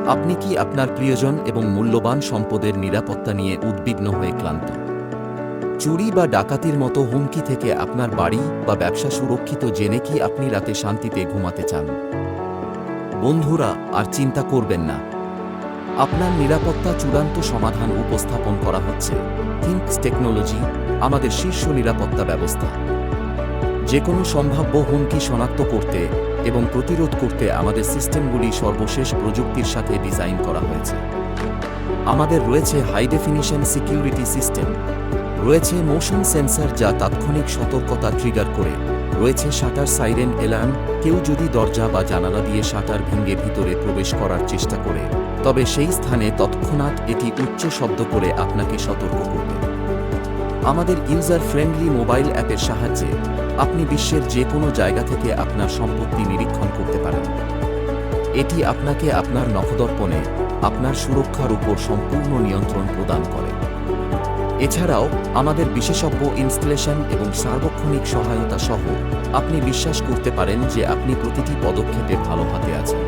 আপনি কি আপনার প্রিয়জন এবং মূল্যবান সম্পদের নিরাপত্তা নিয়ে উদ্বিগ্ন হয়ে ক্লান্ত? চুরি বা ডাকাতির মতো হুমকি থেকে আপনার বাড়ি বা ব্যবসা সুরক্ষিত জেনে কি আপনি রাতে শান্তিতে ঘুমাতে চান? বন্ধুরা, আর চিন্তা করবেন না। আপনার নিরাপত্তা চূড়ান্ত সমাধান উপস্থাপন করা হচ্ছে থিঙ্কস টেকনোলজি, আমাদের শীর্ষ নিরাপত্তা ব্যবস্থা। যে কোনো সম্ভাব্য হুমকি শনাক্ত করতে এবং প্রতিরোধ করতে আমাদের সিস্টেমগুলি সর্বশেষ প্রযুক্তির সাথে ডিজাইন করা হয়েছে। আমাদের রয়েছে হাই ডেফিনিশন সিকিউরিটি সিস্টেম, রয়েছে মোশন সেন্সর যা তাৎক্ষণিক সতর্কতা ট্রিগার করে, রয়েছে শাটার সাইরেন অ্যালার্ম, কেউ যদি দরজা বা জানালা দিয়ে শাটার ভেঙে ভিতরে প্রবেশ করার চেষ্টা করে তবে সেই স্থানে তৎক্ষণাৎ এটি উচ্চ শব্দ করে আপনাকে সতর্ক করবে। আমাদের ইউজার ফ্রেন্ডলি মোবাইল অ্যাপের সাহায্যে আপনি বিশ্বের যে কোনো জায়গা থেকে আপনার সম্পত্তি নিরীক্ষণ করতে পারেন। এটি আপনাকে আপনার নখদর্পণে আপনার সুরক্ষার উপর সম্পূর্ণ নিয়ন্ত্রণ প্রদান করে। এছাড়াও আমাদের বিশেষজ্ঞ ইনস্টলেশন এবং সার্বক্ষণিক সহায়তা সহ আপনি বিশ্বাস করতে পারেন যে আপনি প্রতিটি পদক্ষেপে ভালো হাতে আছেন।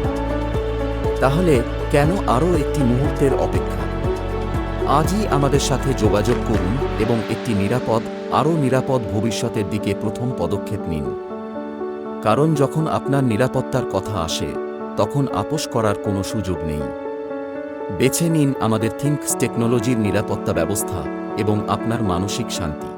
তাহলে কেন আরও একটি মুহূর্তের অপেক্ষা? আজই আমাদের সাথে যোগাযোগ করুন এবং একটি আরও নিরাপদ ভবিষ্যতের দিকে প্রথম পদক্ষেপ নিন। কারণ যখন আপনার নিরাপত্তার কথা আসে তখন আপোস করার কোনো সুযোগ নেই। বেছে নিন আমাদের থিঙ্কস টেকনোলজির নিরাপত্তা ব্যবস্থা এবং আপনার মানসিক শান্তি।